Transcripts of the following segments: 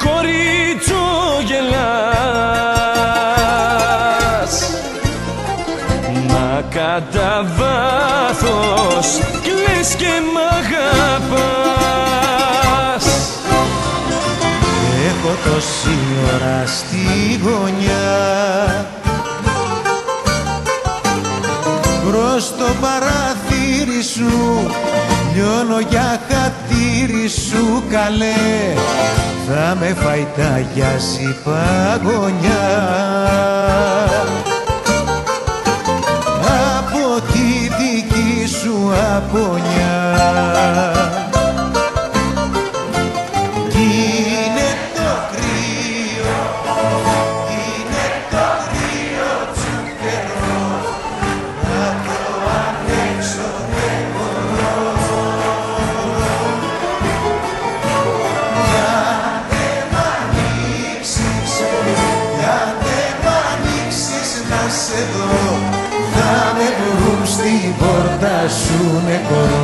κορίτσο γελάς, μα κατά βάθος κλαις και μ' αγαπάς. Έχω τόση ώρα στη γωνιά, μπρος στο παράθυρι σου λιώνω για χατήρι σου καλέ, θα με φαϊταγιάσει παγωνιά από τη δική σου απονιά. Κι είναι το κρύο, είναι το κρύο τσουκερό, να το αντέξω δεν μπορώ. Για δε μ' ανοίξεις, για δε μ' ανοίξεις να σε δω, θα με βρουν στην πόρτα σου νεκρό.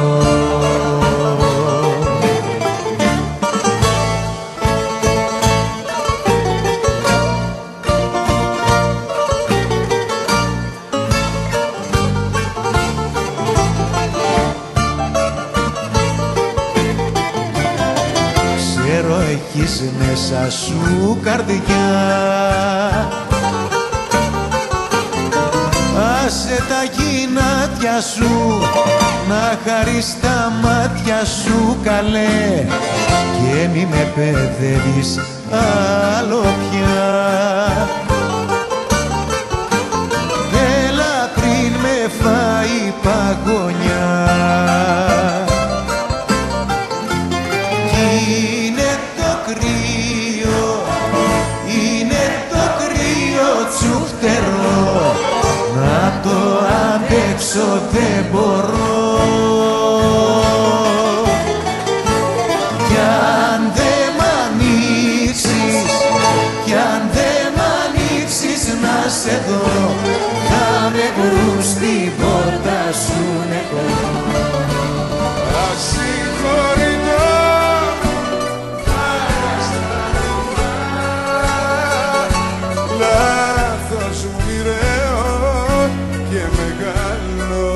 Ξέρω έχεις μέσα σου καρδιά, άσε τα γυνάτια σου να χαρείς τα μάτια σου καλέ, και μη με παιδεύεις άλλο πια. Έλα πριν με φάει παγωνιά. Κι είναι το κρύο, είναι το κρύο τσουφτερό, να το αντέξω δεν μπορώ. Κι αν δε μ' ανοίξεις, κι αν δε μ' ανοίξεις να σε δω, θα με βρουν στην πόρτα σου νεκρό. Ασυγχωρητό, λάθος μου μοιραίο και μεγάλο,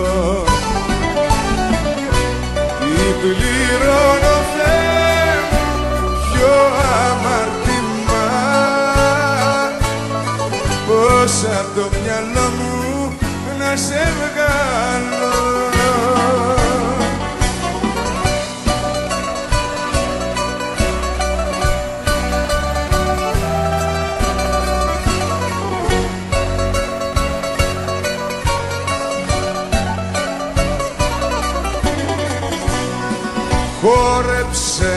τι πληρώνω Θεέ μου πιο αμαρτημά, πως απ' το μυαλό μου να σε βγάλω. Χόρεψε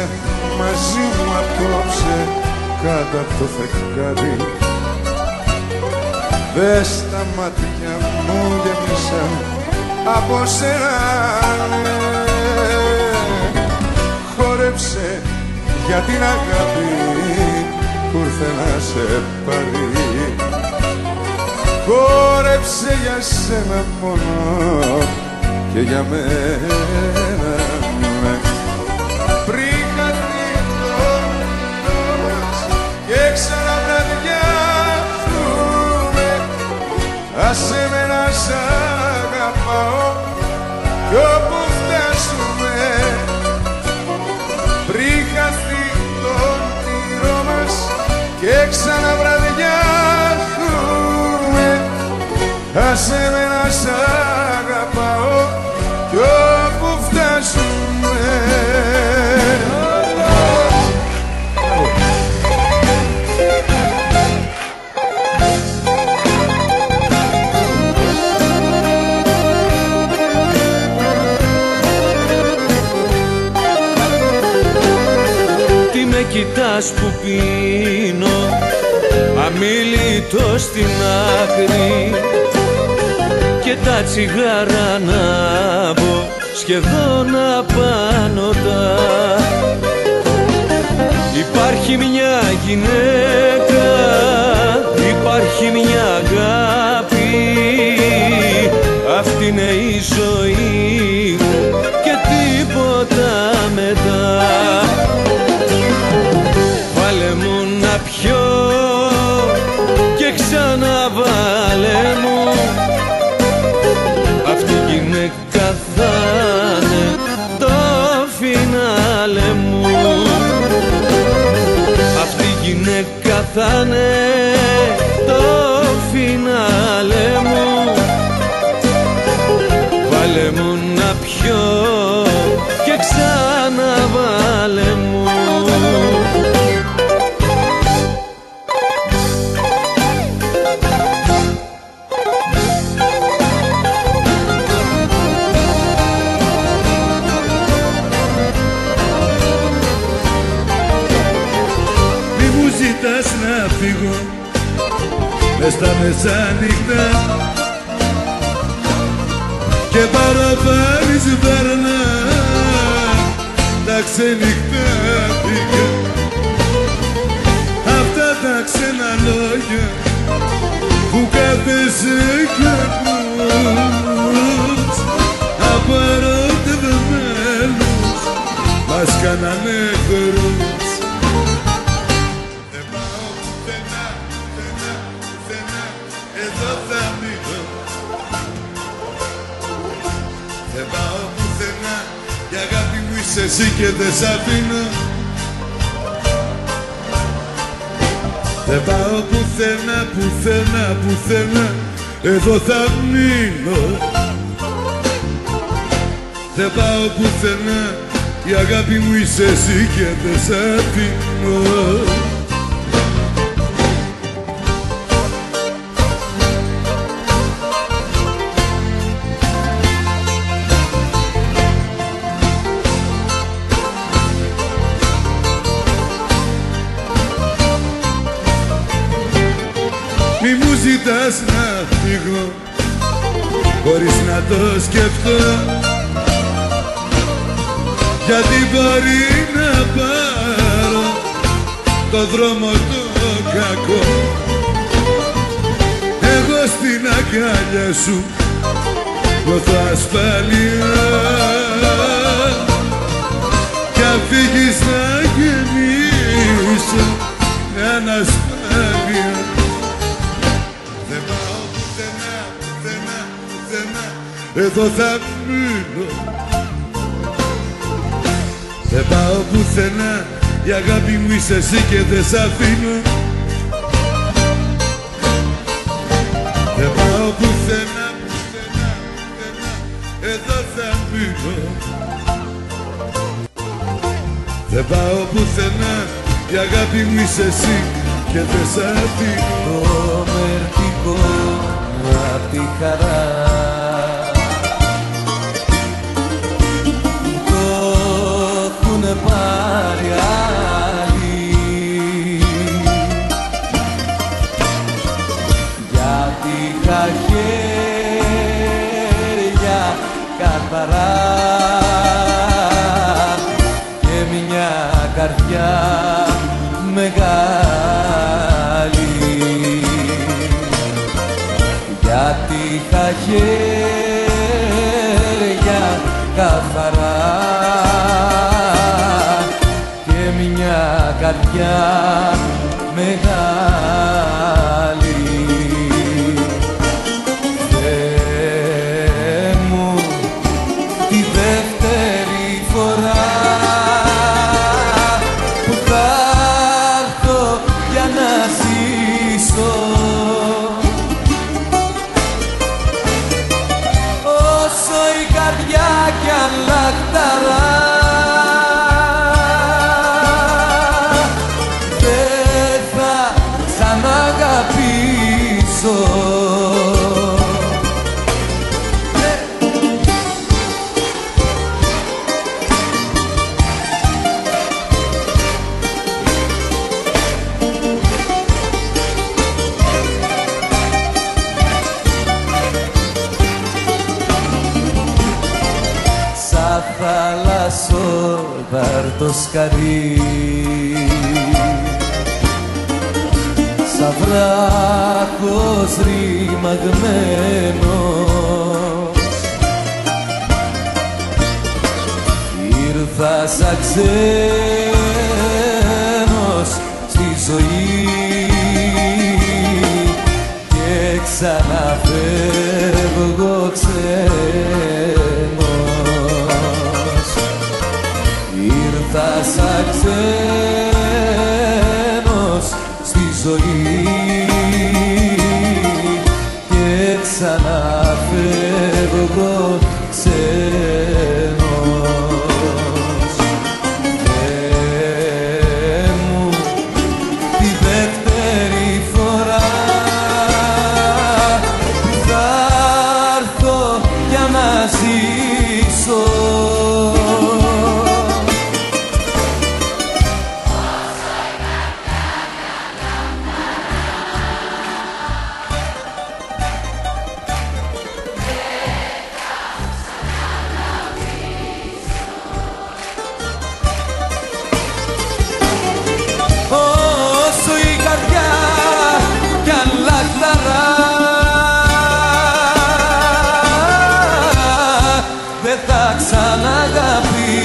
μαζί μου απόψε κάτω απ' το φεγγάρι, δες τα μάτια μου γέμισαν από σένα. Χόρεψε για την αγάπη που ήρθε να σε πάρει, χόρεψε για σένα μόνο και για μένα. Πριν χαθεί το όνειρό μας και ξαναβραδιάζουμε, άσε με να σ' αγαπάω κι όπου φτάσουμε. Πριν χαθεί το όνειρό μας και ξαναβραδιάζουμε, άσε με να σ' αγαπάω κι όπου φτάσουμε. Τι με κοιτάς που πίνω αμίλητο στην άκρη, και τα τσιγάρα ανάβω σχεδόν απάνωτα. Υπάρχει μια γυναίκα, υπάρχει μια αγάπη, αυτή είναι η ζωή μου και τίποτα μετά. Βάλε μου βάλε μου. Αυτή η γυναίκα θα είναι το φινάλε μου. Βάλε μου να πιω και ξαναβάλε μου. Ζητάς να φύγω μες στα μεσάνυχτα και παραπάνεις βέρνα τα ξενυχτάτικα. Αυτά τα ξένα λόγια που κάθεσαι κι ακούς από ερωτευμένους μας κάνανε χορούς. Δεν πάω πουθενά, η αγάπη μου είσαι εσύ και δεν σ' αφήνω. Δεν πάω πουθενά, πουθενά, πουθενά, εδώ θα μείνω. Δεν πάω πουθενά, η αγάπη μου είσαι εσύ και δεν σ' αφήνω. Μη μου ζητάς να φύγω χωρίς να το σκεφτώ, γιατί μπορεί να πάρω το δρόμο το κακό. Εγώ στην αγκάλια σου νιώθω ασφάλεια κι αν φύγεις να γεννήσω ανασφάλεια. Δεν πάω πουθενά, πουθενά, πουθενά, εδώ θα μείνω. Δεν πάω πουθενά, η αγάπη μου είσαι εσύ και δεν σ' αφήνω. Δεν πάω πουθενά, πουθενά, πουθενά, εδώ θα μείνω. Δεν πάω πουθενά, η αγάπη μου είσαι εσύ και δεν σ' αφήνω. Το μερτικό απ' τη χαρά το έχουνε πάρει άλλοι, γιατί είχα χέρια καθαρά και μια καρδιά μεγάλη, γιατί είχα χέρια καθαρά και μια καρδιά μεγάλη. Θεέ μου, τη δεύτερη φορά που θα έρθω για να ζήσω, όσο η καρδιά κι αν λαχταρά, δεν θα ξαναγαπήσω. Σαν θαλασσόδαρτο σκαρί, σαν βράχος ρημαγμένος, ήρθα σαν ξένος στη ζωή και ξαναφεύγω ξένος. έφτασα ξένος στη ζωή και ξαναφεύγω ξένος. Θεέ μου, τη δεύτερη φορά θα έρθω για να ζήσω. Όσο η καρδιά κι αν λαχταρά δεν θα ξαναγαπήσω.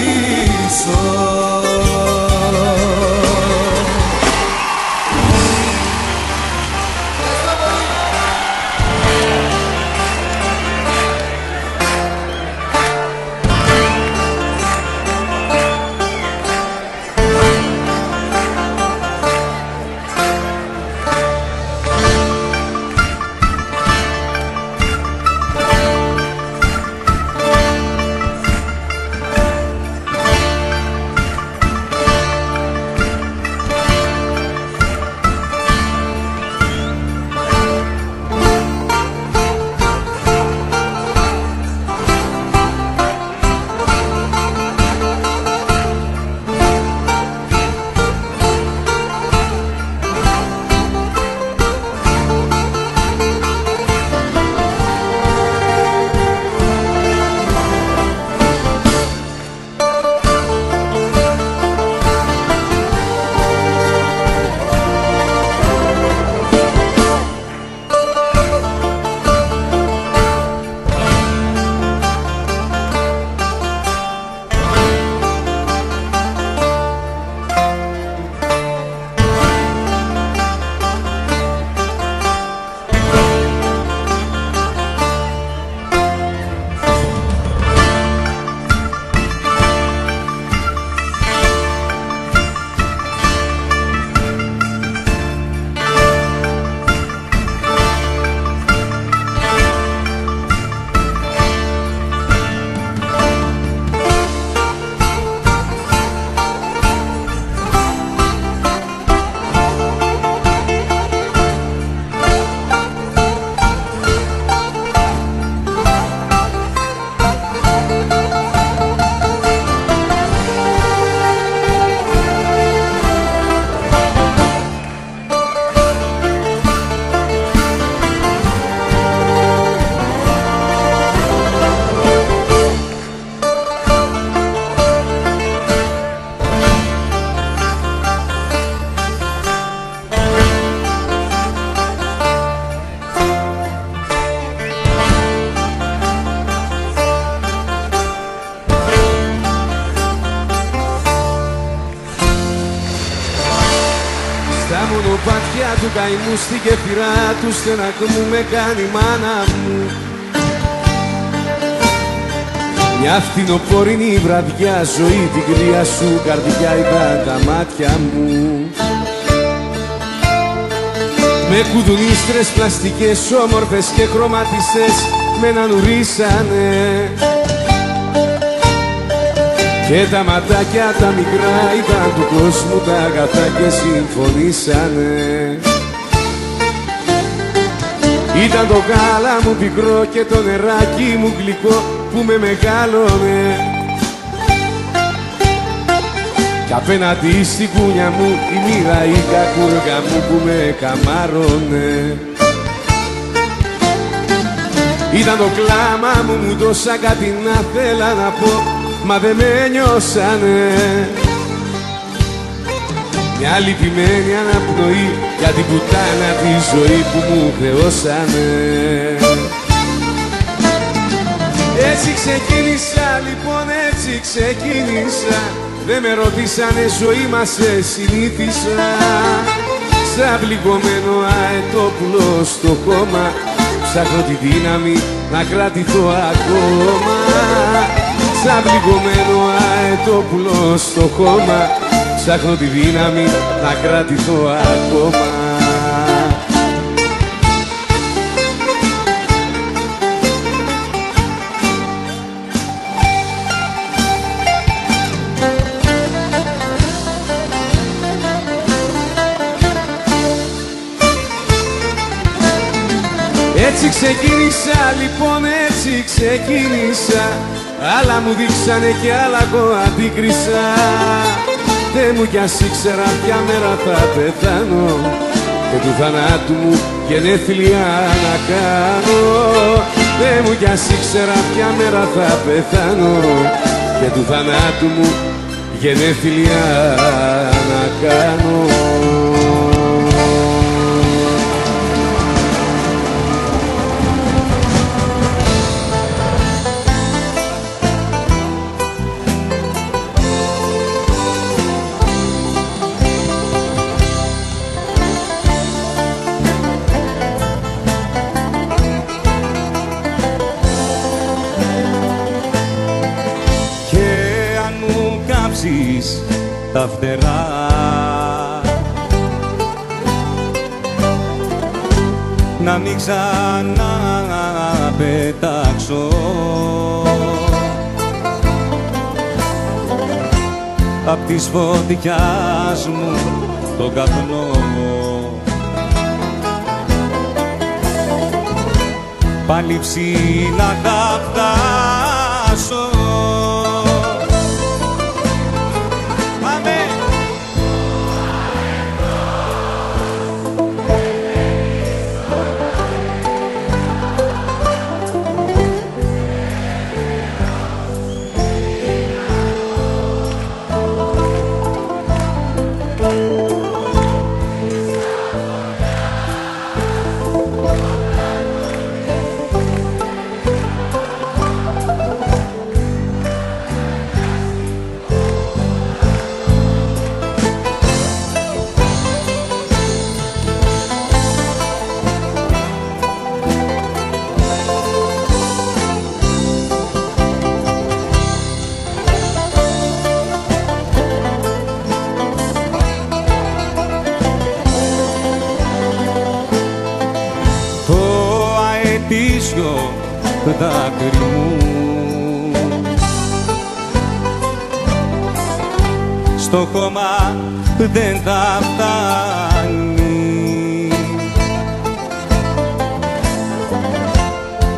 Τα μονοπάτια του καημού στην κεφυρά του στενακμού με κάνει μάνα μου. Μια φθινοπόρινη βραδιά ζωή την κρύα σου καρδιά είδα τα μάτια μου. Με κουδουνίστρες πλαστικές όμορφες και χρωματιστές με νανουρίσανε. Και τα ματάκια τα μικρά ήταν του κόσμου τα αγαθά και συμφωνήσανε. Ήταν το γάλα μου πικρό και το νεράκι μου γλυκό που με μεγάλωνε. Κι απέναντι στην κούνια μου η μοίρα η κακούργα μου που με καμάρωνε. Ήταν το κλάμα μου, μου τόσα κάτι να θέλα να πω, μα δεν με νιώσανε. Μια λυπημένη αναπνοή για την πουτάνα τη ζωή που μου χρεώσανε. Έτσι ξεκίνησα, λοιπόν έτσι ξεκίνησα. Δεν με ρωτήσανε ζωή μας, σε συνήθισα. Σαν πληγωμένο αετόπουλο στο χώμα, ψάχνω τη δύναμη να κρατηθώ ακόμα. σαν πληγωμένο αετόπουλο στο χώμα, ψάχνω τη δύναμη να κρατηθώ ακόμα. Έτσι ξεκίνησα, λοιπόν έτσι ξεκίνησα. Άλλα μου δείξανε και άλλα εγώ αντίκρισα. Δεν μου κι ας ήξερα ποια μέρα θα πεθάνω και του θανάτου μου γενέθλια να κάνω. Δεν μου κι ας ήξερα ποια μέρα θα πεθάνω και του θανάτου μου γενέθλια να κάνω. Τα φτερά να μην ξαναπετάξω απ' της φωτιάς μου τον καπνό, πάλι ψηλά θα φτάσω. Δάκρυ μου στο χώμα δεν θα φτάνει,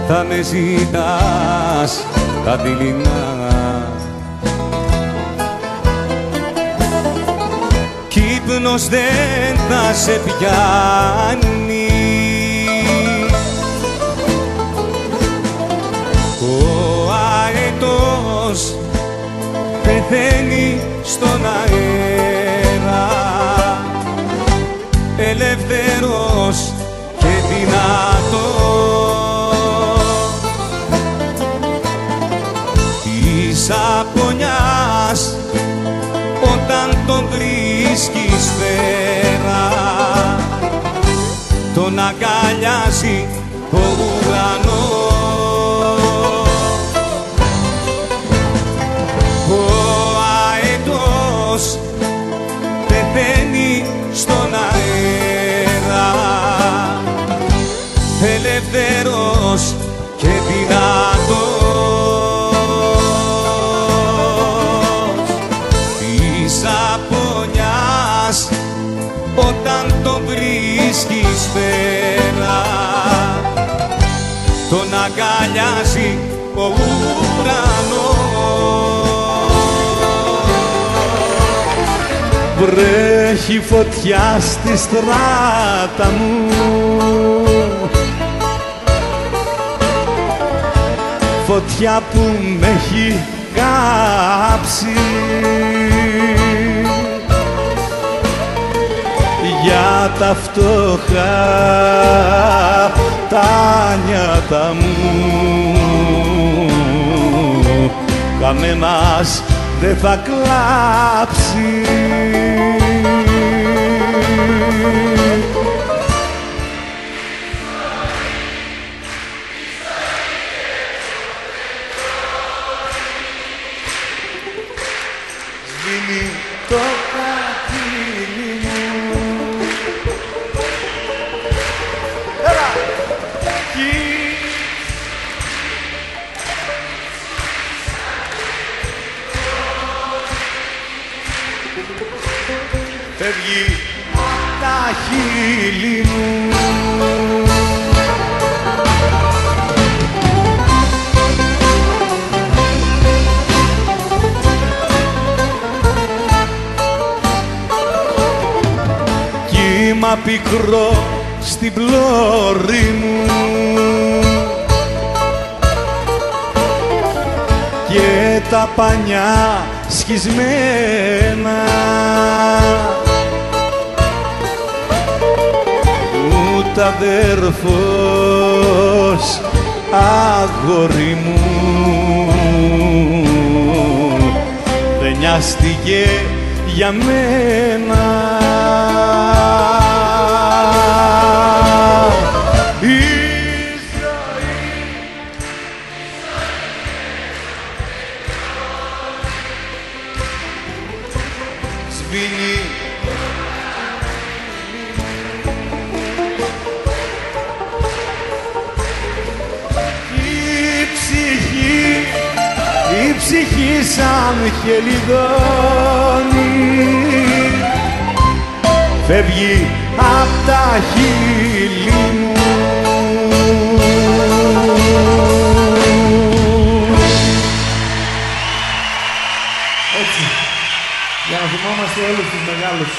θα με ζητάς καθημερινά κι ύπνος δεν θα σε πιάνει. Πεθαίνει στον αέρα, ελεύθερος και δυνατός της απονιάς όταν τον βρίσκεις πέρα, τον αγκαλιάζει ο ουρανός. Πεθαίνει στον αέρα, ελεύθερος και δυνατός της απονιάς όταν τον βρίσκεις πέρα, τον αγκαλιάζει ο ουρανός. Βρέχει φωτιά στη στράτα μου, φωτιά που με έχει κάψει, για τα φτωχά τα νιάτα μου κανένας δεν θα κλάψει. το χατήρι μου. Έλα! Φεύγει τα χείλη μου. Κύμα πικρό στην πλώρη μου και τα πανιά σκισμένα ούτε αδέρφος αγόρι μου δεν νοιάστηκε για μένα. Σβήνει η ψυχή σαν χελιδόνι φεύγει απ' τα χείλη μου. Έτσι, για να θυμόμαστε όλους τους μεγάλους.